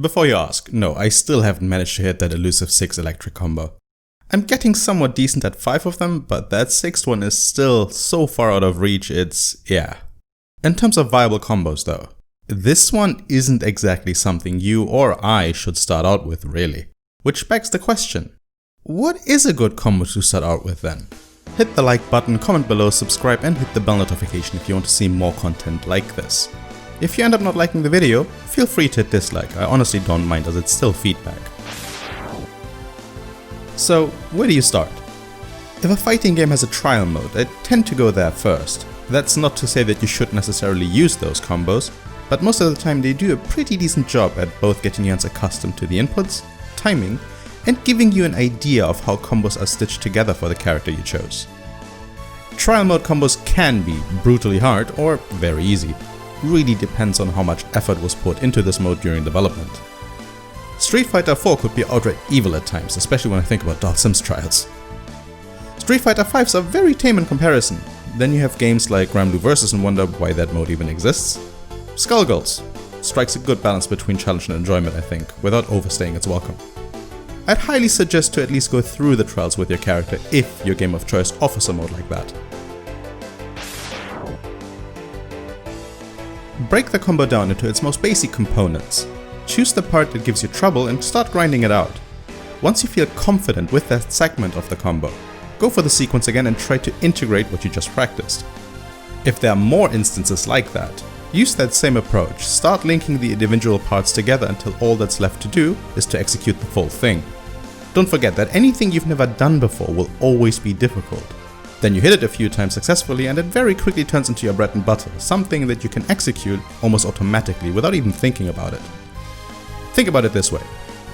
Before you ask, no, I still haven't managed to hit that elusive 6 electric combo. I'm getting somewhat decent at 5 of them, but that 6th one is still so far out of reach, yeah. In terms of viable combos though, this one isn't exactly something you or I should start out with really. Which begs the question, what is a good combo to start out with then? Hit the like button, comment below, subscribe and hit the bell notification if you want to see more content like this. If you end up not liking the video, feel free to hit dislike, I honestly don't mind as it's still feedback. So, where do you start? If a fighting game has a trial mode, I tend to go there first. That's not to say that you should necessarily use those combos, but most of the time they do a pretty decent job at both getting you accustomed to the inputs, timing, and giving you an idea of how combos are stitched together for the character you chose. Trial mode combos can be brutally hard or very easy. Really depends on how much effort was put into this mode during development. Street Fighter 4 could be outright evil at times, especially when I think about Dark Sims trials. Street Fighter 5s are very tame in comparison. Then you have games like Granblue Vs and wonder why that mode even exists. Skullgirls strikes a good balance between challenge and enjoyment, I think, without overstaying its welcome. I'd highly suggest to at least go through the trials with your character if your game of choice offers a mode like that. Break the combo down into its most basic components. Choose the part that gives you trouble and start grinding it out. Once you feel confident with that segment of the combo, go for the sequence again and try to integrate what you just practiced. If there are more instances like that, use that same approach, start linking the individual parts together until all that's left to do is to execute the full thing. Don't forget that anything you've never done before will always be difficult. Then you hit it a few times successfully and it very quickly turns into your bread and butter, something that you can execute almost automatically without even thinking about it. Think about it this way,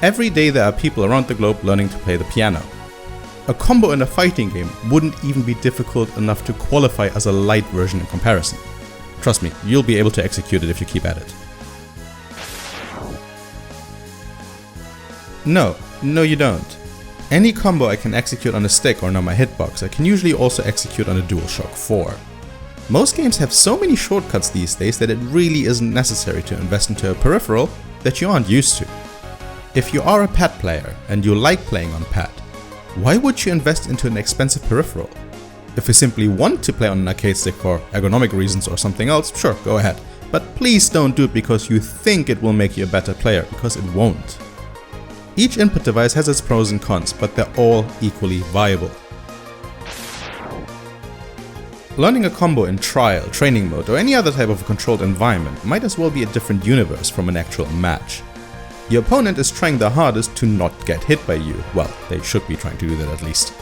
every day there are people around the globe learning to play the piano. A combo in a fighting game wouldn't even be difficult enough to qualify as a light version in comparison. Trust me, you'll be able to execute it if you keep at it. No you don't. Any combo I can execute on a stick or on my hitbox, I can usually also execute on a DualShock 4. Most games have so many shortcuts these days that it really isn't necessary to invest into a peripheral that you aren't used to. If you are a pad player and you like playing on pad, why would you invest into an expensive peripheral? If you simply want to play on an arcade stick for ergonomic reasons or something else, sure, go ahead. But please don't do it because you think it will make you a better player, because it won't. Each input device has its pros and cons, but they're all equally viable. Learning a combo in trial, training mode, or any other type of controlled environment might as well be a different universe from an actual match. Your opponent is trying their hardest to not get hit by you. Well, they should be trying to do that at least.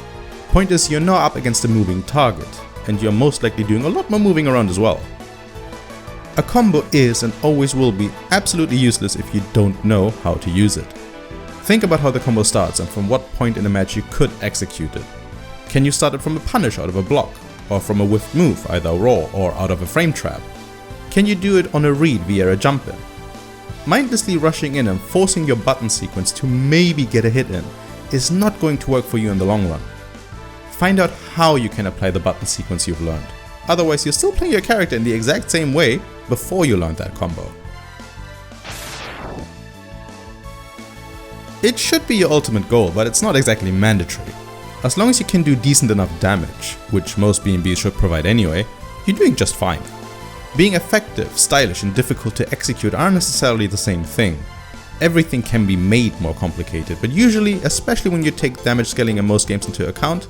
Point is, you're now up against a moving target, and you're most likely doing a lot more moving around as well. A combo is and always will be absolutely useless if you don't know how to use it. Think about how the combo starts and from what point in a match you could execute it. Can you start it from a punish out of a block, or from a whiff move, either raw or out of a frame trap? Can you do it on a read via a jump in? Mindlessly rushing in and forcing your button sequence to maybe get a hit in is not going to work for you in the long run. Find out how you can apply the button sequence you've learned. Otherwise, you're still playing your character in the exact same way before you learned that combo. It should be your ultimate goal, but it's not exactly mandatory. As long as you can do decent enough damage, which most B&Bs should provide anyway, you're doing just fine. Being effective, stylish and difficult to execute aren't necessarily the same thing. Everything can be made more complicated, but usually, especially when you take damage scaling in most games into account,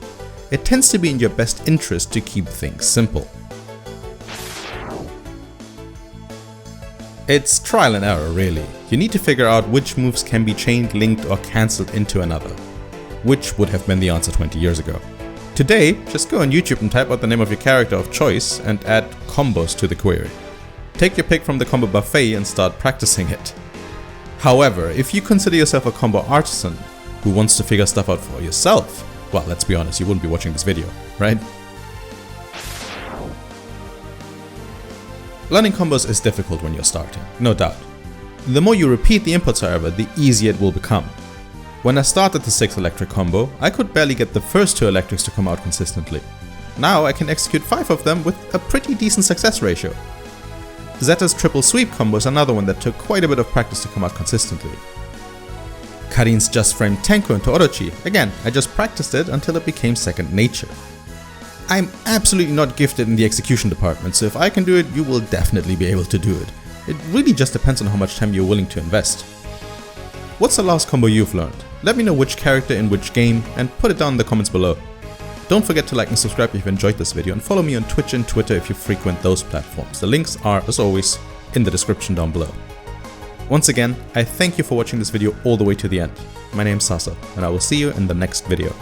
it tends to be in your best interest to keep things simple. It's trial and error really. You need to figure out which moves can be chained, linked or cancelled into another. Which would have been the answer 20 years ago. Today, just go on YouTube and type out the name of your character of choice and add combos to the query. Take your pick from the combo buffet and start practicing it. However, if you consider yourself a combo artisan who wants to figure stuff out for yourself, well, let's be honest, you wouldn't be watching this video, right? Learning combos is difficult when you're starting, no doubt. The more you repeat the inputs, however, the easier it will become. When I started the 6th electric combo, I could barely get the first 2 electrics to come out consistently. Now I can execute 5 of them with a pretty decent success ratio. Zeta's triple sweep combo is another one that took quite a bit of practice to come out consistently. Karin's just frame Tenko into Orochi, again, I just practiced it until it became second nature. I'm absolutely not gifted in the execution department, so if I can do it, you will definitely be able to do it. It really just depends on how much time you're willing to invest. What's the last combo you've learned? Let me know which character in which game and put it down in the comments below. Don't forget to like and subscribe if you enjoyed this video, and follow me on Twitch and Twitter if you frequent those platforms. The links are, as always, in the description down below. Once again, I thank you for watching this video all the way to the end. My name's Sasa, and I will see you in the next video.